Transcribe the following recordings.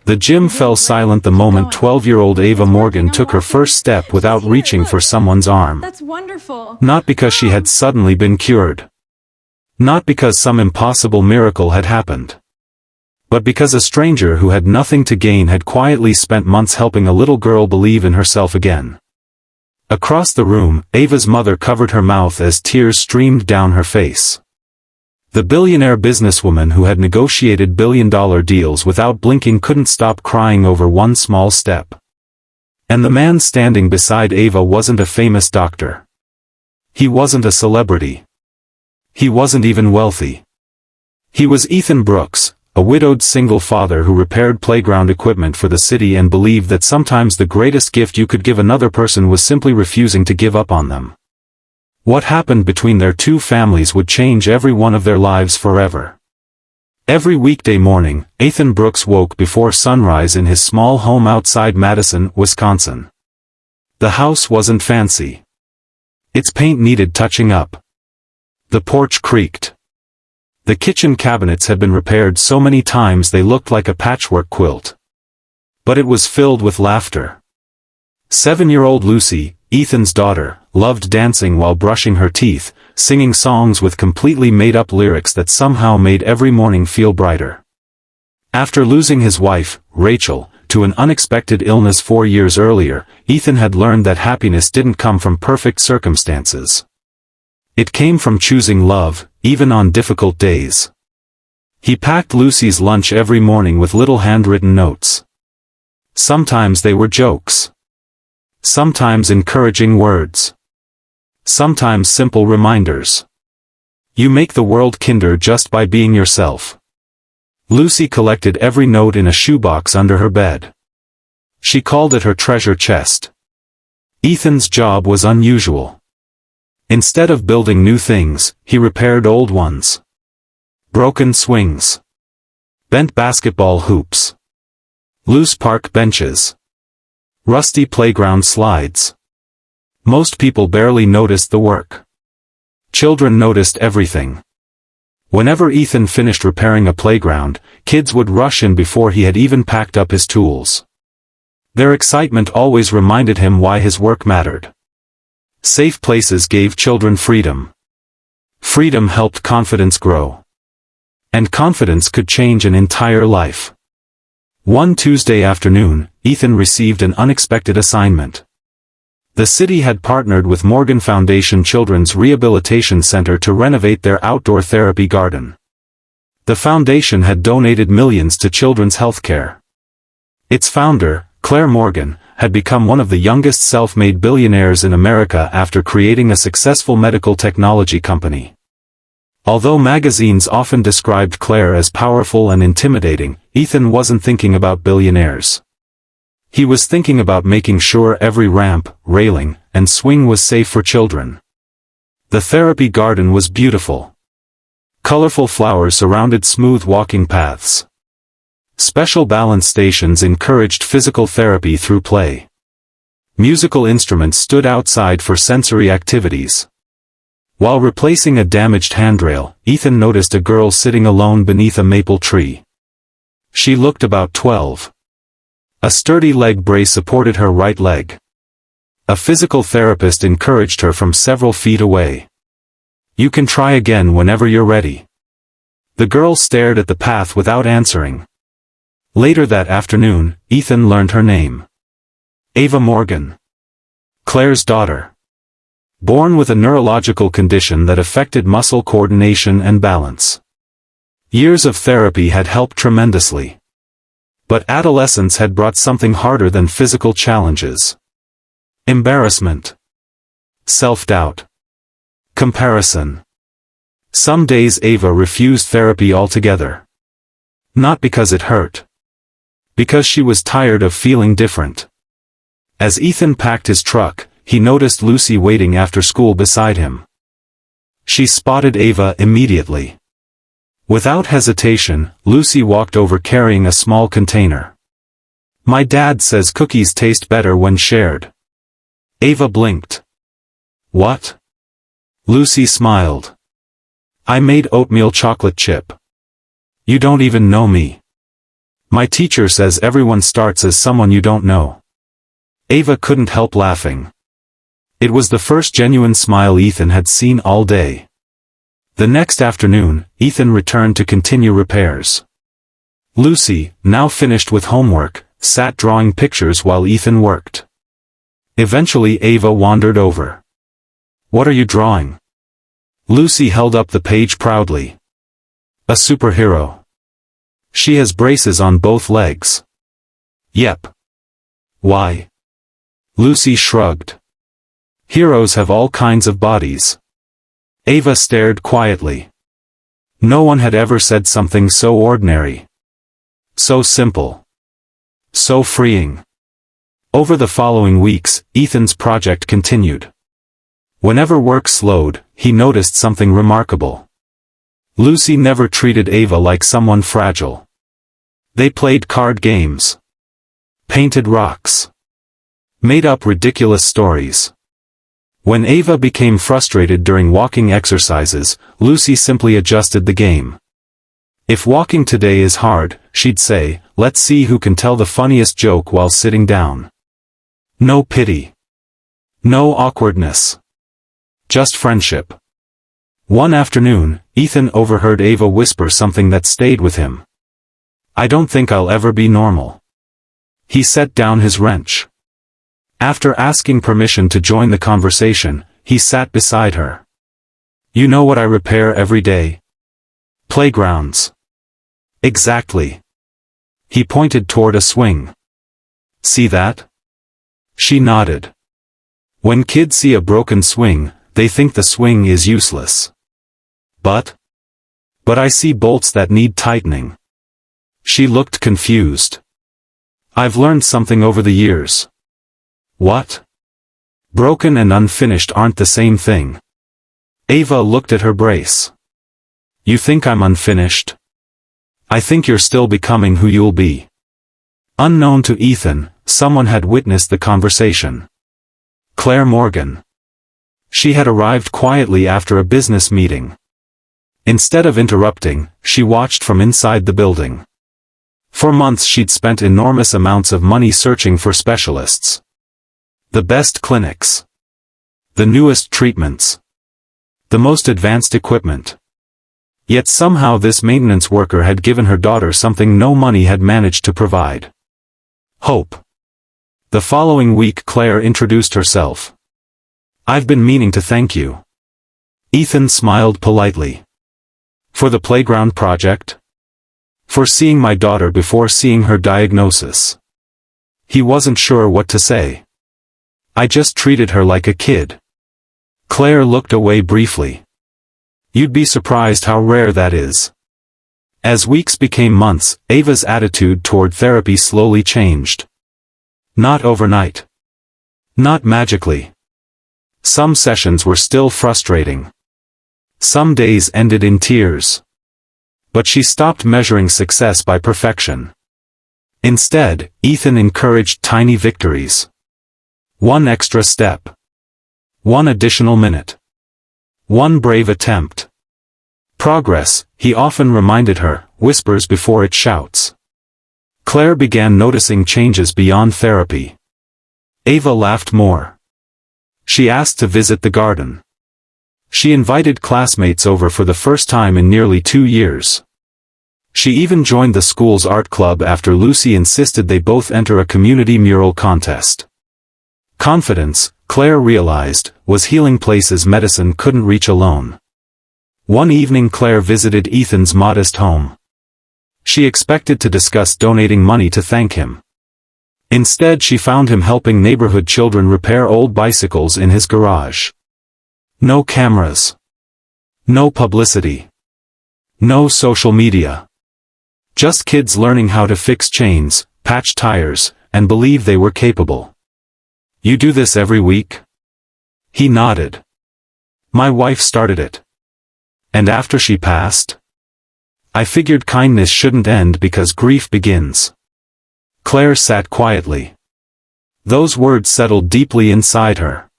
The gym fell silent the moment 12-year-old Ava Morgan took her first step without reaching for someone's arm. That's wonderful. Not because she had suddenly been cured. Not because some impossible miracle had happened. But because a stranger who had nothing to gain had quietly spent months helping a little girl believe in herself again. Across the room, Ava's mother covered her mouth as tears streamed down her face. The billionaire businesswoman who had negotiated billion-dollar deals without blinking couldn't stop crying over one small step. And the man standing beside Ava wasn't a famous doctor. He wasn't a celebrity. He wasn't even wealthy. He was Ethan Brooks, a widowed single father who repaired playground equipment for the city and believed that sometimes the greatest gift you could give another person was simply refusing to give up on them. What happened between their two families would change every one of their lives forever. Every weekday morning, Ethan Brooks woke before sunrise in his small home outside Madison, Wisconsin. The house wasn't fancy. Its paint needed touching up. The porch creaked. The kitchen cabinets had been repaired so many times they looked like a patchwork quilt. But it was filled with laughter. 7-year-old Lucy, Ethan's daughter, loved dancing while brushing her teeth, singing songs with completely made-up lyrics that somehow made every morning feel brighter. After losing his wife, Rachel, to an unexpected illness 4 years earlier, Ethan had learned that happiness didn't come from perfect circumstances. It came from choosing love, even on difficult days. He packed Lucy's lunch every morning with little handwritten notes. Sometimes they were jokes. Sometimes encouraging words. Sometimes simple reminders. You make the world kinder just by being yourself. Lucy collected every note in a shoebox under her bed. She called it her treasure chest. Ethan's job was unusual. Instead of building new things, he repaired old ones. Broken swings. Bent basketball hoops. Loose park benches. Rusty playground slides. Most people barely noticed the work. Children noticed everything. Whenever Ethan finished repairing a playground, kids would rush in before he had even packed up his tools. Their excitement always reminded him why his work mattered. Safe places gave children freedom. Freedom helped confidence grow. And confidence could change an entire life. One Tuesday afternoon, Ethan received an unexpected assignment. The city had partnered with Morgan Foundation Children's Rehabilitation Center to renovate their outdoor therapy garden. The foundation had donated millions to children's health care. Its founder, Claire Morgan, had become one of the youngest self-made billionaires in America after creating a successful medical technology company. Although magazines often described Claire as powerful and intimidating, Ethan wasn't thinking about billionaires. He was thinking about making sure every ramp, railing, and swing was safe for children. The therapy garden was beautiful. Colorful flowers surrounded smooth walking paths. Special balance stations encouraged physical therapy through play. Musical instruments stood outside for sensory activities. While replacing a damaged handrail, Ethan noticed a girl sitting alone beneath a maple tree. She looked about 12. A sturdy leg brace supported her right leg. A physical therapist encouraged her from several feet away. You can try again whenever you're ready. The girl stared at the path without answering. Later that afternoon, Ethan learned her name. Ava Morgan. Claire's daughter. Born with a neurological condition that affected muscle coordination and balance. Years of therapy had helped tremendously. But adolescence had brought something harder than physical challenges. Embarrassment. Self-doubt. Comparison. Some days Ava refused therapy altogether. Not because it hurt. Because she was tired of feeling different. As Ethan packed his truck, he noticed Lucy waiting after school beside him. She spotted Ava immediately. Without hesitation, Lucy walked over carrying a small container. My dad says cookies taste better when shared. Ava blinked. What? Lucy smiled. I made oatmeal chocolate chip. You don't even know me. My teacher says everyone starts as someone you don't know. Ava couldn't help laughing. It was the first genuine smile Ethan had seen all day. The next afternoon, Ethan returned to continue repairs. Lucy, now finished with homework, sat drawing pictures while Ethan worked. Eventually Ava wandered over. "What are you drawing?" Lucy held up the page proudly. "A superhero. She has braces on both legs." "Yep." "Why?" Lucy shrugged. "Heroes have all kinds of bodies." Ava stared quietly. No one had ever said something so ordinary. So simple. So freeing. Over the following weeks, Ethan's project continued. Whenever work slowed, he noticed something remarkable. Lucy never treated Ava like someone fragile. They played card games. Painted rocks. Made up ridiculous stories. When Ava became frustrated during walking exercises, Lucy simply adjusted the game. If walking today is hard, she'd say, let's see who can tell the funniest joke while sitting down. No pity. No awkwardness. Just friendship. One afternoon, Ethan overheard Ava whisper something that stayed with him. "I don't think I'll ever be normal." He set down his wrench. After asking permission to join the conversation, he sat beside her. "You know what I repair every day? Playgrounds." "Exactly." He pointed toward a swing. "See that?" She nodded. When kids see a broken swing, they think the swing is useless. But I see bolts that need tightening." She looked confused. "I've learned something over the years." "What?" "Broken and unfinished aren't the same thing." Ava looked at her brace. "You think I'm unfinished?" "I think you're still becoming who you'll be." Unknown to Ethan, someone had witnessed the conversation. Claire Morgan. She had arrived quietly after a business meeting. Instead of interrupting, she watched from inside the building. For months she'd spent enormous amounts of money searching for specialists. The best clinics. The newest treatments. The most advanced equipment. Yet somehow this maintenance worker had given her daughter something no money had managed to provide. Hope. The following week Claire introduced herself. "I've been meaning to thank you." Ethan smiled politely. "For the playground project?" "For seeing my daughter before seeing her diagnosis." He wasn't sure what to say. "I just treated her like a kid." Claire looked away briefly. "You'd be surprised how rare that is." As weeks became months, Ava's attitude toward therapy slowly changed. Not overnight. Not magically. Some sessions were still frustrating. Some days ended in tears. But she stopped measuring success by perfection. Instead, Ethan encouraged tiny victories. One extra step. One additional minute. One brave attempt. Progress, he often reminded her, whispers before it shouts. Claire began noticing changes beyond therapy. Ava laughed more. She asked to visit the garden. She invited classmates over for the first time in nearly 2 years. She even joined the school's art club after Lucy insisted they both enter a community mural contest. Confidence, Claire realized, was healing places medicine couldn't reach alone. One evening Claire visited Ethan's modest home. She expected to discuss donating money to thank him. Instead she found him helping neighborhood children repair old bicycles in his garage. No cameras. No publicity. No social media. Just kids learning how to fix chains, patch tires, and believe they were capable. "You do this every week?" He nodded. "My wife started it. And after she passed? I figured kindness shouldn't end because grief begins." Claire sat quietly. Those words settled deeply inside her.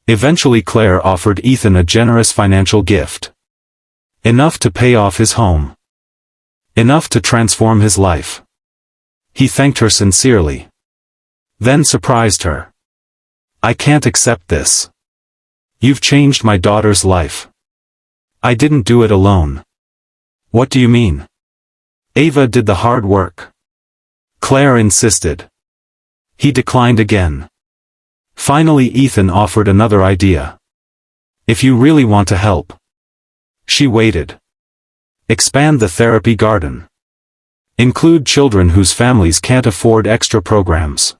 Eventually Claire offered Ethan a generous financial gift. Enough to pay off his home. Enough to transform his life. He thanked her sincerely. Then surprised her. I can't accept this. You've changed my daughter's life. I didn't do it alone. What do you mean? Ava did the hard work. Claire insisted. He declined again. Finally Ethan offered another idea. If you really want to help. She waited. Expand the therapy garden. Include children whose families can't afford extra programs.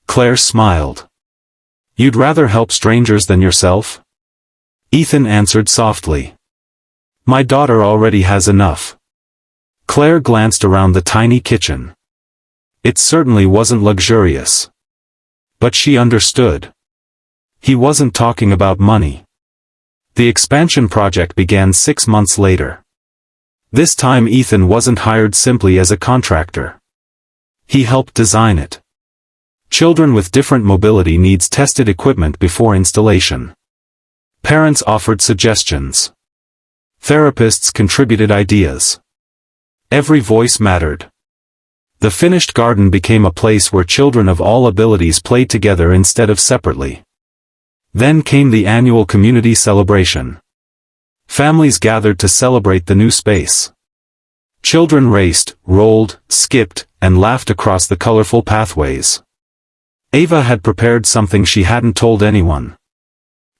Claire smiled. You'd rather help strangers than yourself? Ethan answered softly. My daughter already has enough. Claire glanced around the tiny kitchen. It certainly wasn't luxurious. But she understood. He wasn't talking about money. The expansion project began 6 months later. This time Ethan wasn't hired simply as a contractor. He helped design it. Children with different mobility needs tested equipment before installation. Parents offered suggestions. Therapists contributed ideas. Every voice mattered. The finished garden became a place where children of all abilities played together instead of separately. Then came the annual community celebration. Families gathered to celebrate the new space. Children raced, rolled, skipped, and laughed across the colorful pathways. Ava had prepared something she hadn't told anyone.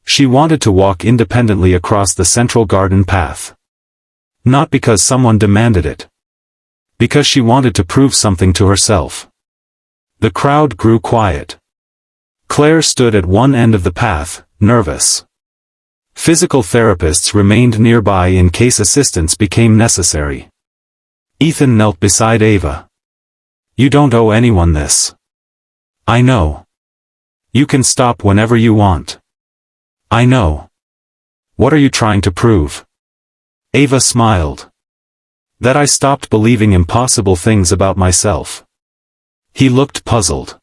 She wanted to walk independently across the central garden path. Not because someone demanded it. Because she wanted to prove something to herself. The crowd grew quiet. Claire stood at one end of the path, nervous. Physical therapists remained nearby in case assistance became necessary. Ethan knelt beside Ava. You don't owe anyone this. I know. You can stop whenever you want. I know. What are you trying to prove? Ava smiled. That I stopped believing impossible things about myself. He looked puzzled.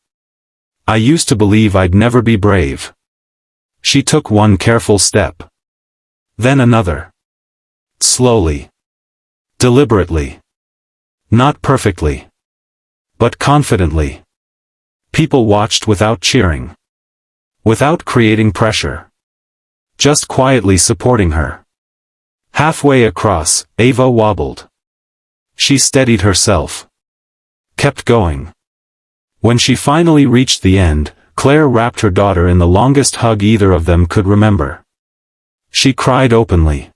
I used to believe I'd never be brave. She took one careful step. Then another. Slowly. Deliberately. Not perfectly. But confidently. People watched without cheering. Without creating pressure. Just quietly supporting her. Halfway across, Ava wobbled. She steadied herself. Kept going. When she finally reached the end, Claire wrapped her daughter in the longest hug either of them could remember. She cried openly.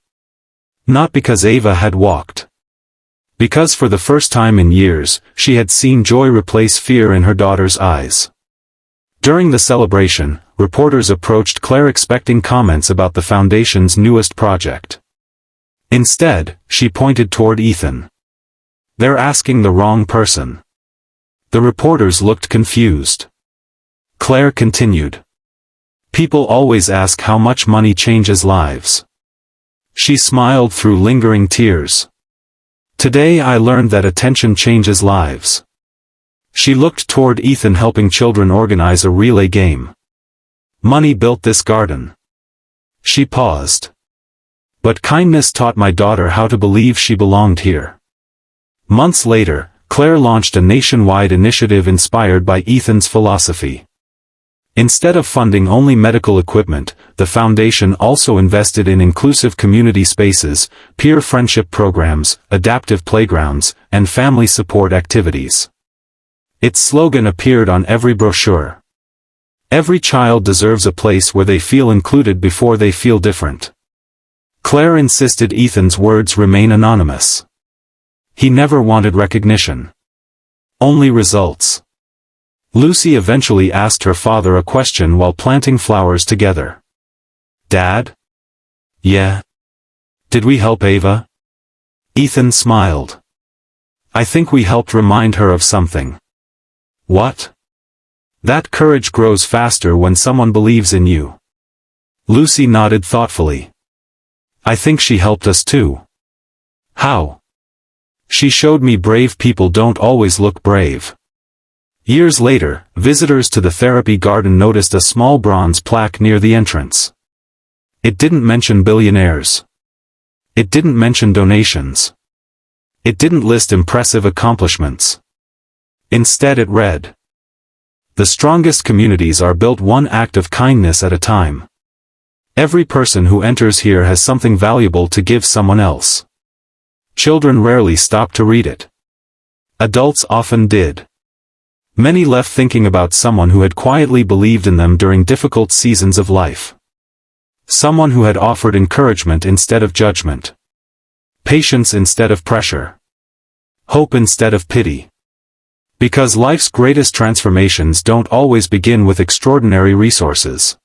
Not because Ava had walked. Because for the first time in years, she had seen joy replace fear in her daughter's eyes. During the celebration, reporters approached Claire expecting comments about the Foundation's newest project. Instead, she pointed toward Ethan. They're asking the wrong person. The reporters looked confused. Claire continued. People always ask how much money changes lives. She smiled through lingering tears. Today I learned that attention changes lives. She looked toward Ethan helping children organize a relay game. Money built this garden. She paused. But kindness taught my daughter how to believe she belonged here. Months later, Claire launched a nationwide initiative inspired by Ethan's philosophy. Instead of funding only medical equipment, the foundation also invested in inclusive community spaces, peer friendship programs, adaptive playgrounds, and family support activities. Its slogan appeared on every brochure. Every child deserves a place where they feel included before they feel different. Claire insisted Ethan's words remain anonymous. He never wanted recognition. Only results. Lucy eventually asked her father a question while planting flowers together. Dad? Yeah. Did we help Ava? Ethan smiled. I think we helped remind her of something. What? That courage grows faster when someone believes in you. Lucy nodded thoughtfully. I think she helped us too. How? She showed me brave people don't always look brave. Years later, visitors to the therapy garden noticed a small bronze plaque near the entrance. It didn't mention billionaires. It didn't mention donations. It didn't list impressive accomplishments. Instead it read, "The strongest communities are built one act of kindness at a time. Every person who enters here has something valuable to give someone else." Children rarely stopped to read it. Adults often did. Many left thinking about someone who had quietly believed in them during difficult seasons of life. Someone who had offered encouragement instead of judgment. Patience instead of pressure. Hope instead of pity. Because life's greatest transformations don't always begin with extraordinary resources.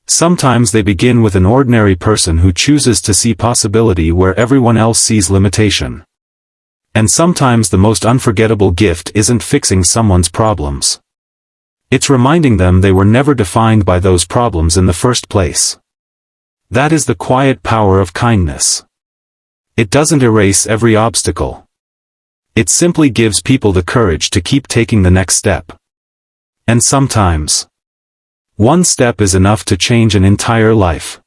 Sometimes they begin with an ordinary person who chooses to see possibility where everyone else sees limitation. And sometimes the most unforgettable gift isn't fixing someone's problems. It's reminding them they were never defined by those problems in the first place. That is the quiet power of kindness. It doesn't erase every obstacle. It simply gives people the courage to keep taking the next step. And sometimes, one step is enough to change an entire life.